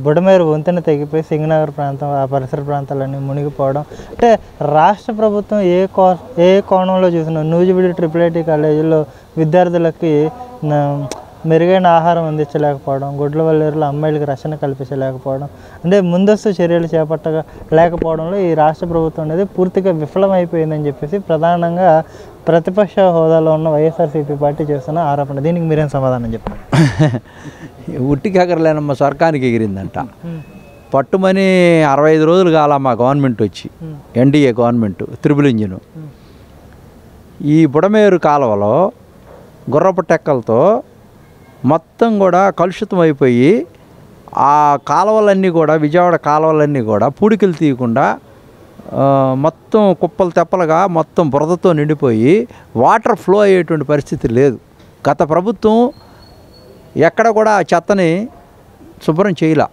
బుడమేరు వంతెన తెగిపోయి సింగనగర్ ప్రాంతం ఆ పరిసర ప్రాంతాలన్నీ మునిగిపోవడం అంటే రాష్ట్ర ప్రభుత్వం ఏ కోణంలో చూసినా నూజివీడు ట్రిపుల్ ఐటీ కాలేజీలో విద్యార్థులకి మెరుగైన ఆహారం అందించలేకపోవడం, గుడ్లవల్లేరులో అమ్మాయిలకి రక్షణ కల్పించలేకపోవడం, అంటే ముందస్తు చర్యలు లేకపోవడంలో ఈ రాష్ట్ర ప్రభుత్వం అనేది పూర్తిగా విఫలమైపోయిందని చెప్పేసి ప్రధానంగా ప్రతిపక్ష హోదాలో ఉన్న వైఎస్ఆర్సీపీ పార్టీ చేస్తున్న ఆరోపణ. దీనికి మీరేం సమాధానం చెప్పారు? ఉట్టికి ఎగరలేనమ్మ స్వర్గానికి ఎగిరిందంట. పట్టుమని 65 రోజులు కాల మా గవర్నమెంట్ వచ్చి, ఎన్డీఏ గవర్నమెంట్ త్రిబుల్ ఇంజిన్. ఈ బుడమేరు కాలువలో గుర్రపు టెక్కలతో మొత్తం కూడా కలుషితం అయిపోయి ఆ కాలువలన్నీ కూడా విజయవాడ కాలువలన్నీ కూడా పూడికలు తీయకుండా మొత్తం కుప్పలు తెప్పలుగా మొత్తం బురదతో నిండిపోయి వాటర్ ఫ్లో అయ్యేటువంటి పరిస్థితి లేదు. గత ప్రభుత్వం ఎక్కడ కూడా ఆ చెత్తని శుభ్రం చేయలే,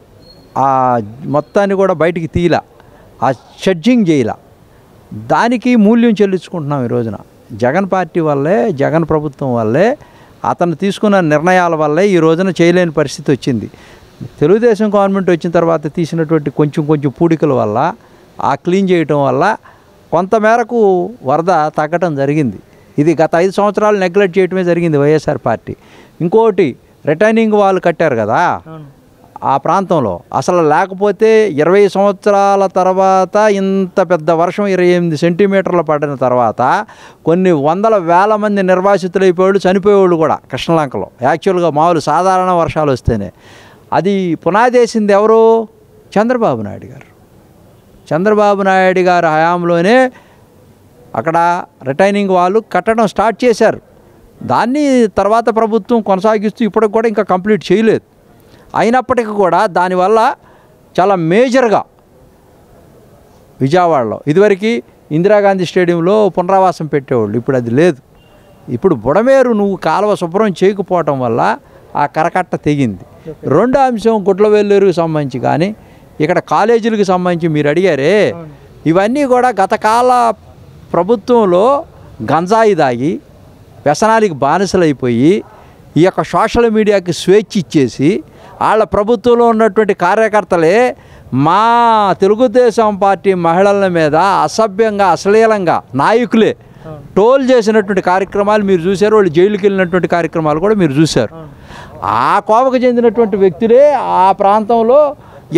ఆ మొత్తాన్ని కూడా బయటికి తీయలా, ఆ షెడ్జింగ్ చేయలే. దానికి మూల్యం చెల్లించుకుంటున్నాం ఈ రోజున. జగన్ పార్టీ వల్లే, జగన్ ప్రభుత్వం వల్లే, అతను తీసుకున్న నిర్ణయాల వల్లే ఈ రోజున చేయలేని పరిస్థితి వచ్చింది. తెలుగుదేశం గవర్నమెంట్ వచ్చిన తర్వాత తీసినటువంటి కొంచెం పూడికల వల్ల, ఆ క్లీన్ చేయటం వల్ల కొంతమేరకు వరద తగ్గటం జరిగింది. ఇది గత 5 సంవత్సరాలు నెగ్లెక్ట్ చేయటమే జరిగింది వైఎస్ఆర్ పార్టీ. ఇంకోటి రిటైనింగ్ వాల్ కట్టారు కదా ఆ ప్రాంతంలో, అసలు లేకపోతే 20 సంవత్సరాల తర్వాత ఇంత పెద్ద వర్షం 28 సెంటీమీటర్లు పడిన తర్వాత కొన్ని వందల వేల మంది నిర్వాసితులు అయిపోయాడు, చనిపోయేవాళ్ళు కూడా కృష్ణలంకలో. యాక్చువల్గా మామూలు సాధారణ వర్షాలు వస్తేనే అది పునాదేసింది ఎవరు? చంద్రబాబు నాయుడు గారు. చంద్రబాబు నాయుడు గారి హయాంలోనే అక్కడ రిటైనింగ్ వాళ్ళు కట్టడం స్టార్ట్ చేశారు. దాన్ని తర్వాత ప్రభుత్వం కొనసాగిస్తూ ఇప్పటికి కూడా ఇంకా కంప్లీట్ చేయలేదు. అయినప్పటికీ కూడా దానివల్ల చాలా మేజర్గా విజయవాడలో ఇదివరకు ఇందిరాగాంధీ స్టేడియంలో పునరావాసం పెట్టేవాళ్ళు, ఇప్పుడు అది లేదు. ఇప్పుడు బుడమేరు నువ్వు కాలువ శుభ్రం చేయకపోవటం వల్ల ఆ కరకట్ట తెగింది. రెండో అంశం గుడ్లవెల్లేరుకు సంబంధించి కానీ ఇక్కడ కాలేజీలకు సంబంధించి మీరు అడిగారే, ఇవన్నీ కూడా గతకాల ప్రభుత్వంలో గంజాయి దాగి వ్యసనానికి బానిసలైపోయి ఈ యొక్క సోషల్ మీడియాకి స్వేచ్ఛ ఇచ్చేసి వాళ్ళ ప్రభుత్వంలో ఉన్నటువంటి కార్యకర్తలే మా తెలుగుదేశం పార్టీ మహిళల మీద అసభ్యంగా అశ్లీలంగా నాయకులే టోల్ చేసినటువంటి కార్యక్రమాలు మీరు చూశారు. వాళ్ళు జైలుకి వెళ్ళినటువంటి కార్యక్రమాలు కూడా మీరు చూశారు. ఆ కోవకు చెందినటువంటి వ్యక్తులే ఆ ప్రాంతంలో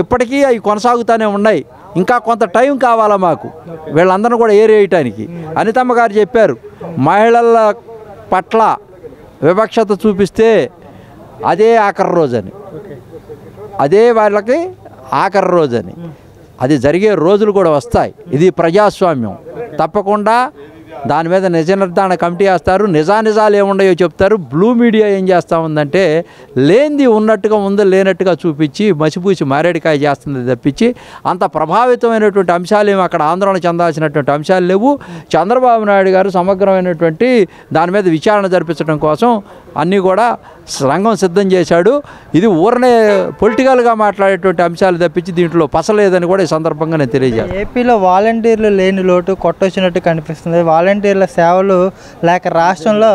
ఇప్పటికీ అవి కొనసాగుతూనే ఉన్నాయి. ఇంకా కొంత టైం కావాలా మాకు వీళ్ళందరినీ కూడా ఏరేయటానికి. అనితమ్మ గారు చెప్పారు, మహిళల పట్ల వివక్షత చూపిస్తే అదే ఆఖరి రోజని, అదే వాళ్ళకి ఆఖరి రోజని. అది జరిగే రోజులు కూడా వస్తాయి. ఇది ప్రజాస్వామ్యం. తప్పకుండా దాని మీద నిజ నిర్ధారణ కమిటీ వేస్తారు. నిజాలు ఏముండయో చెప్తారు. బ్లూ మీడియా ఏం చేస్తూ ఉందంటే లేనిది ఉన్నట్టుగా ఉందో లేనట్టుగా చూపించి మసిపూసి మారేడికాయ చేస్తుంది తప్పించి అంత ప్రభావితమైనటువంటి అంశాలు ఏమి అక్కడ ఆందోళన చెందాల్సినటువంటి అంశాలు లేవు. చంద్రబాబు నాయుడు గారు సమగ్రమైనటువంటి దాని మీద విచారణ జరిపించడం కోసం అన్నీ కూడా రంగం సిద్ధం చేశాడు. ఇది ఊరనే పొలిటికల్గా మాట్లాడేటువంటి అంశాలు తప్పించి దీంట్లో పసలేదని కూడా ఈ సందర్భంగా నేను తెలియజేస్తాను. ఏపీలో వాలంటీర్లు లేని లోటు కొట్టొచ్చినట్టు కనిపిస్తుంది. వాలంటీర్ల సేవలు లేక రాష్ట్రంలో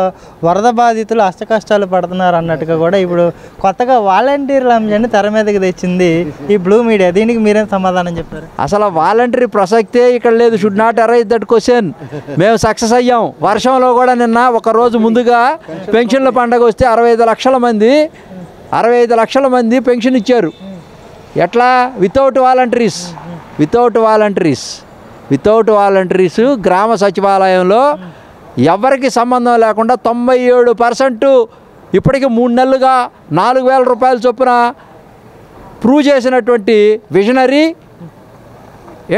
వరద బాధితులు అష్టకష్టాలు పడుతున్నారు అన్నట్టుగా కూడా ఇప్పుడు కొత్తగా వాలంటీర్ల అంశాన్ని తెర మీదకి తెచ్చింది ఈ బ్లూ మీడియా. దీనికి మీరేం సమాధానం చెప్పారు? అసలు వాలంటీర్ ప్రసక్తే ఇక్కడ లేదు. Should not arise that question. మేము సక్సెస్ అయ్యాం. వర్షంలో కూడా నిన్న ఒక రోజు ముందుగా పెన్షన్ల పండగ వస్తే 65 లక్షల మంది పెన్షన్ ఇచ్చారు. ఎట్లా? వితౌట్ వాలంటీర్స్ గ్రామ సచివాలయంలో ఎవరికి సంబంధం లేకుండా 97% ఇప్పటికి 3 నెలలుగా 4,000 రూపాయల చొప్పున ప్రూవ్ చేసినటువంటి విజనరీ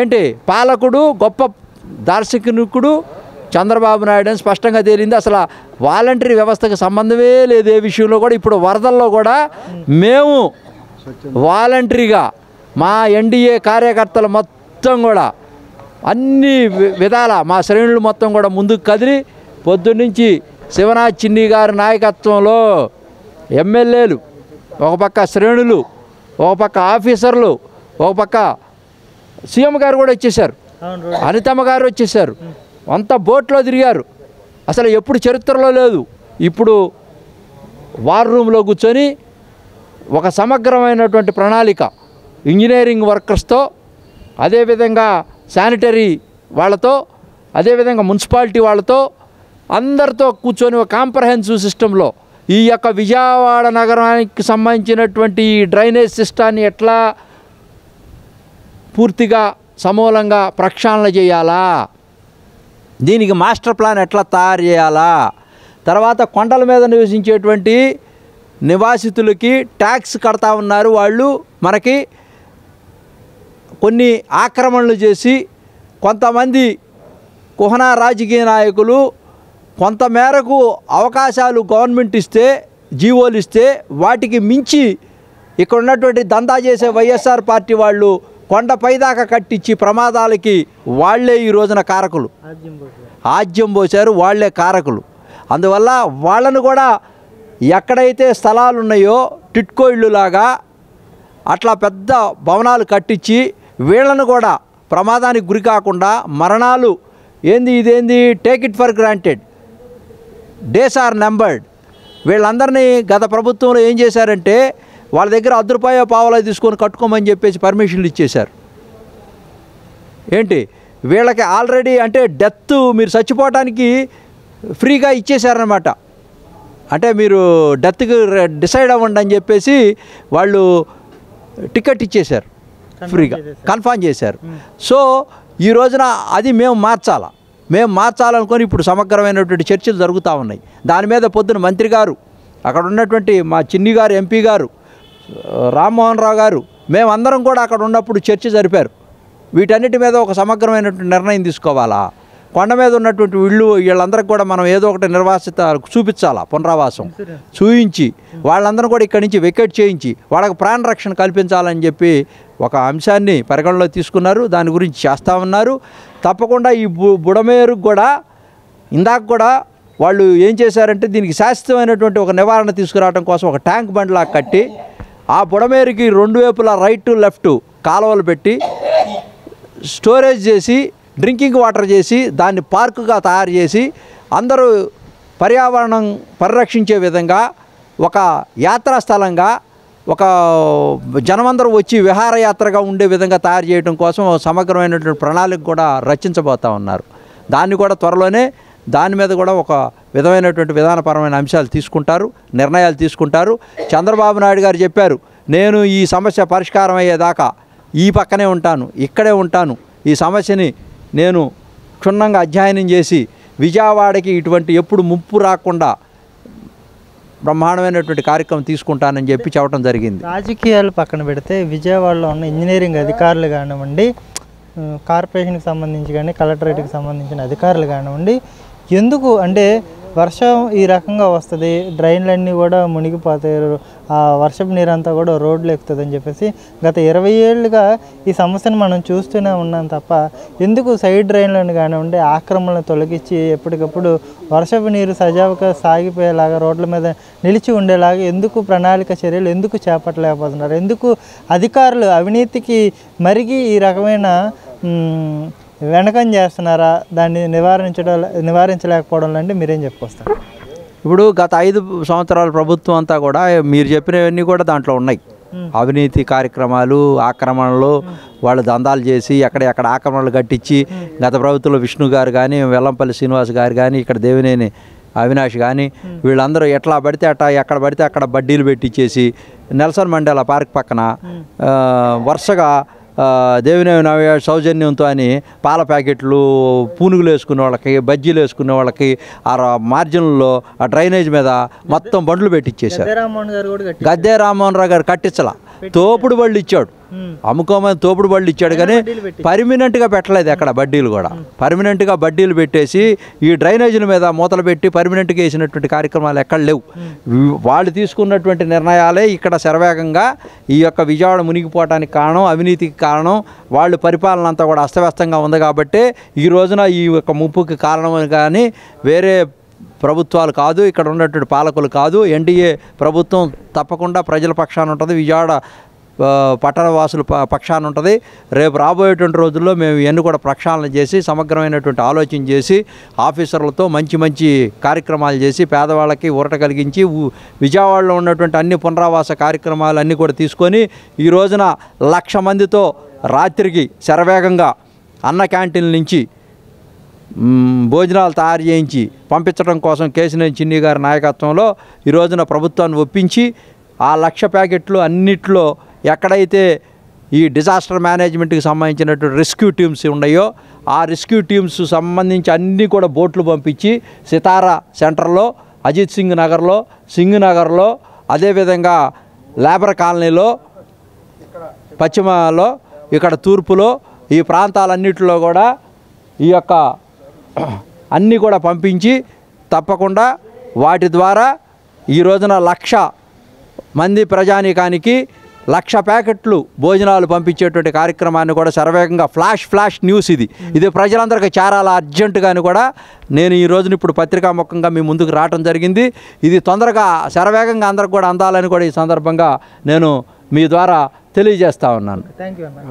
ఏంటి పాలకుడు, గొప్ప దార్శనికుడు చంద్రబాబు నాయుడు అని స్పష్టంగా తేలింది. అసలు వాలంటరీ వ్యవస్థకు సంబంధమే లేదు ఏ విషయంలో కూడా. ఇప్పుడు వరదల్లో కూడా మేము వాలంటరీగా మా ఎన్డీఏ కార్యకర్తలు మొత్తం కూడా అన్ని విధాల మా శ్రేణులు మొత్తం కూడా ముందుకు కదిలి పొద్దున్నుంచి శివనాథ్ చిన్ని గారి నాయకత్వంలో ఎమ్మెల్యేలు, ఒక పక్క శ్రేణులు, ఒక పక్క ఆఫీసర్లు, ఒక పక్క సీఎం గారు కూడా వచ్చేసారు, అనితమ్మ గారు వచ్చేసారు, అంతా బోట్లో తిరిగారు. అసలు ఎప్పుడు చరిత్రలో లేదు. ఇప్పుడు వార్ రూమ్లో కూర్చొని ఒక సమగ్రమైనటువంటి ప్రణాళిక ఇంజనీరింగ్ వర్కర్స్తో, అదేవిధంగా శానిటరీ వాళ్ళతో, అదేవిధంగా మున్సిపాలిటీ వాళ్ళతో అందరితో కూర్చొని ఒక కాంప్రహెన్సివ్ సిస్టంలో ఈ యొక్క విజయవాడ నగరానికి సంబంధించినటువంటి ఈ డ్రైనేజ్ సిస్టాన్ని ఎట్లా పూర్తిగా సమూలంగా ప్రక్షాళన చేయాలా, దీనికి మాస్టర్ ప్లాన్ ఎట్లా తయారు చేయాలా, తర్వాత కొండల మీద నివసించేటువంటి నివాసితులకి ట్యాక్స్ కడతా ఉన్నారు, వాళ్ళు మనకి కొన్ని ఆక్రమణలు చేసి కొంతమంది కుహనా రాజకీయ నాయకులు కొంతమేరకు అవకాశాలు గవర్నమెంట్ ఇస్తే, జీవోలు ఇస్తే వాటికి మించి ఇక్కడ ఉన్నటువంటి దందా చేసే వైఎస్ఆర్ పార్టీ వాళ్ళు కొండ పైదాకా కట్టించి ప్రమాదాలకి వాళ్లే ఈ రోజున కారకులు, ఆజ్యం పోశారు, వాళ్లే కారకులు. అందువల్ల వాళ్ళను కూడా ఎక్కడైతే స్థలాలు ఉన్నాయో టిట్కో ఇళ్ళులాగా అట్లా పెద్ద భవనాలు కట్టించి వీళ్ళను కూడా ప్రమాదానికి గురి కాకుండా మరణాలు ఇదేంది take it for granted, days are numbered. వీళ్ళందరినీ గత ప్రభుత్వంలో ఏం చేశారంటే వాళ్ళ దగ్గర ₹10 పావలా తీసుకొని కట్టుకోమని చెప్పేసి పర్మిషన్లు ఇచ్చేశారు. ఏంటి వీళ్ళకి ఆల్రెడీ అంటే డెత్ మీరు చచ్చిపోవటానికి ఫ్రీగా ఇచ్చేశారనమాట. అంటే మీరు డెత్కి డిసైడ్ అవ్వండి అని చెప్పేసి వాళ్ళు టికెట్ ఇచ్చేశారు, ఫ్రీగా కన్ఫర్మ్ చేశారు. సో ఈ రోజున అది మేము మార్చాలనుకొని ఇప్పుడు సమగ్రమైనటువంటి చర్చలు జరుగుతూ ఉన్నాయి. దాని మీద పొద్దున మంత్రి గారు, అక్కడ ఉన్నటువంటి మా చిన్ని గారు, ఎంపీ గారు, రామ్మోహన్ రావు గారు, మేమందరం కూడా అక్కడ ఉన్నప్పుడు చర్చ జరిపారు. వీటన్నిటి మీద ఒక సమగ్రమైనటువంటి నిర్ణయం తీసుకోవాలా, కొండ మీద ఉన్నటువంటి వీళ్ళందరికీ కూడా మనం ఏదో ఒకటి నిర్వాసిత చూపించాలా, పునరావాసం చూయించి వాళ్ళందరూ కూడా ఇక్కడి నుంచి వెకేట్ చేయించి వాళ్ళకి ప్రాణ రక్షణ కల్పించాలని చెప్పి ఒక అంశాన్ని పరిగణలో తీసుకున్నారు. దాని గురించి చేస్తూ ఉన్నారు. తప్పకుండా ఈ బుడమేరుకు కూడా ఇందాక కూడా వాళ్ళు ఏం చేశారంటే దీనికి శాశ్వతమైనటువంటి ఒక నివారణ తీసుకురావడం కోసం ఒక ట్యాంక్ బండ్లా కట్టి ఆ బుడమేరుకి 2 వైపులా రైట్ లెఫ్ట్ కాలువలు పెట్టి స్టోరేజ్ చేసి డ్రింకింగ్ వాటర్ చేసి దాన్ని పార్కుగా తయారు చేసి అందరూ పర్యావరణం పరిరక్షించే విధంగా ఒక యాత్రా స్థలంగా, ఒక జనమందరూ వచ్చి విహారయాత్రగా ఉండే విధంగా తయారు చేయడం కోసం సమగ్రమైనటువంటి ప్రణాళిక కూడా రచించబోతూ ఉన్నారు. దాన్ని కూడా త్వరలోనే దాని మీద కూడా ఒక విధమైనటువంటి విధానపరమైన అంశాలు తీసుకుంటారు, నిర్ణయాలు తీసుకుంటారు. చంద్రబాబు నాయుడు గారు చెప్పారు, నేను ఈ సమస్య పరిష్కారం అయ్యేదాకా ఈ పక్కనే ఉంటాను, ఇక్కడే ఉంటాను, ఈ సమస్యని నేను క్షుణ్ణంగా అధ్యయనం చేసి విజయవాడకి ఇటువంటి ఎప్పుడు ముప్పు రాకుండా బ్రహ్మాండమైనటువంటి కార్యక్రమం తీసుకుంటానని చెప్పి చెప్పడం జరిగింది. రాజకీయాలు పక్కన పెడితే విజయవాడలో ఉన్న ఇంజనీరింగ్ అధికారులు కానివ్వండి, కార్పొరేషన్కి సంబంధించి కానీ కలెక్టరేట్కి సంబంధించిన అధికారులు కానివ్వండి, ఎందుకు అంటే వర్షం ఈ రకంగా వస్తుంది, డ్రైన్లన్నీ కూడా మునిగిపోతాయి, ఆ వర్షపు నీరంతా కూడా రోడ్లు ఎక్కుతుందని చెప్పేసి గత 20 ఏళ్ళుగా ఈ సమస్యను మనం చూస్తూనే ఉన్నాం తప్ప ఎందుకు సైడ్ డ్రైన్లను కానివ్వండి ఆక్రమణలు తొలగించి ఎప్పటికప్పుడు వర్షపు నీరు సజావుగా సాగిపోయేలాగా రోడ్ల మీద నిలిచి ఉండేలాగా ఎందుకు ప్రణాళిక చర్యలు ఎందుకు చేపట్టలేకపోతున్నారు? ఎందుకు అధికారులు అవినీతికి మరిగి ఈ రకమైన వెనకం చేస్తున్నారా? దాన్ని నివారించలేకపోవడం అంటే మీరేం చెప్పుకొస్తారు? ఇప్పుడు గత 5 సంవత్సరాల ప్రభుత్వం అంతా కూడా మీరు చెప్పినవన్నీ కూడా దాంట్లో ఉన్నాయి. అవినీతి కార్యక్రమాలు, ఆక్రమణలు, వాళ్ళు దందాలు చేసి ఎక్కడ ఆక్రమణలు కట్టించి గత ప్రభుత్వంలో విష్ణు గారు కానీ, వెల్లంపల్లి శ్రీనివాస్ గారు కానీ, ఇక్కడ దేవినేని అవినాష్ కానీ వీళ్ళందరూ ఎట్లా పడితే ఎక్కడ పడితే అక్కడ బడ్డీలు పెట్టించేసి నెల్సన్ మండేలా పార్క్ పక్కన వరుసగా దేవినేని అవినాష్ సౌజన్యంతో అని పాల ప్యాకెట్లు, పూనుగులు వేసుకునే వాళ్ళకి, బజ్జీలు వేసుకునే వాళ్ళకి ఆ మార్జిన్లో ఆ డ్రైనేజ్ మీద మొత్తం బండ్లు పెట్టించేశారు. గద్దే రామ్మోహన్ రావు గారు కట్టించలా, తోపుడు బళ్ళు ఇచ్చాడు, అమ్ముకోమని తోపుడు బళ్ళు ఇచ్చాడు, కానీ పర్మినెంట్గా పెట్టలేదు. ఎక్కడ బడ్డీలు కూడా పర్మినెంట్గా బడ్డీలు పెట్టేసి ఈ డ్రైనేజీల మీద మూతలు పెట్టి పర్మినెంట్గా వేసినటువంటి కార్యక్రమాలు ఎక్కడ లేవు. వాళ్ళు తీసుకున్నటువంటి నిర్ణయాలే ఇక్కడ శరవేగంగా ఈ యొక్క విజయవాడ మునిగిపోవడానికి కారణం, అవినీతికి కారణం. వాళ్ళు పరిపాలన అంతా కూడా అస్తవ్యస్తంగా ఉంది కాబట్టి ఈ రోజున ఈ యొక్క ముప్పుకి కారణం కానీ వేరే ప్రభుత్వాలు కాదు, ఇక్కడ ఉన్నటువంటి పాలకులు కాదు. ఎన్డీఏ ప్రభుత్వం తప్పకుండా ప్రజల పక్షాన ఉంటుంది. విజయవాడ పట్టణవాసుల పక్షాన ఉంటుంది. రేపు రాబోయేటువంటి రోజుల్లో మేము ఇవన్నీ కూడా ప్రక్షాళన చేసి సమగ్రమైనటువంటి ఆలోచన చేసి ఆఫీసర్లతో మంచి మంచి కార్యక్రమాలు చేసి పేదవాళ్ళకి ఊరట కలిగించి విజయవాడలో ఉన్నటువంటి అన్ని పునరావాస కార్యక్రమాలు అన్నీ కూడా తీసుకొని ఈ రోజున 1,00,000 మందితో రాత్రికి శరవేగంగా అన్న క్యాంటీన్ల నుంచి భోజనాలు తయారు చేయించి పంపించడం కోసం కేశినేని చిన్ని గారి నాయకత్వంలో ఈ రోజున ప్రభుత్వాన్ని ఒప్పించి ఆ 1,00,000 ప్యాకెట్లు అన్నిట్లో ఎక్కడైతే ఈ డిజాస్టర్ మేనేజ్మెంట్కి సంబంధించినటువంటి రెస్క్యూ టీమ్స్ ఉన్నాయో ఆ రెస్క్యూ టీమ్స్ సంబంధించి అన్నీ కూడా బోట్లు పంపించి సితారా సెంటర్లో, అజిత్ సింగ్ నగర్లో, సింగ్ నగర్లో, అదేవిధంగా లేబర్ కాలనీలో, పశ్చిమలో, ఇక్కడ తూర్పులో ఈ ప్రాంతాలన్నింటిలో కూడా ఈ యొక్క అన్నీ కూడా పంపించి తప్పకుండా వాటి ద్వారా ఈ రోజున 1,00,000 మంది ప్రజానీకానికి 1,00,000 ప్యాకెట్లు భోజనాలు పంపించేటువంటి కార్యక్రమాన్ని కూడా శరవేగంగా ఫ్లాష్ న్యూస్ ఇది ప్రజలందరికీ చేరాల అర్జెంటుగాని కూడా నేను ఈ రోజున ఇప్పుడు పత్రికాముఖంగా మీ ముందుకు రావడం జరిగింది. ఇది తొందరగా శరవేగంగా అందరికి కూడా అందాలని కూడా ఈ సందర్భంగా నేను మీ ద్వారా తెలియజేస్తా ఉన్నాను. థ్యాంక్ యూ అన్న.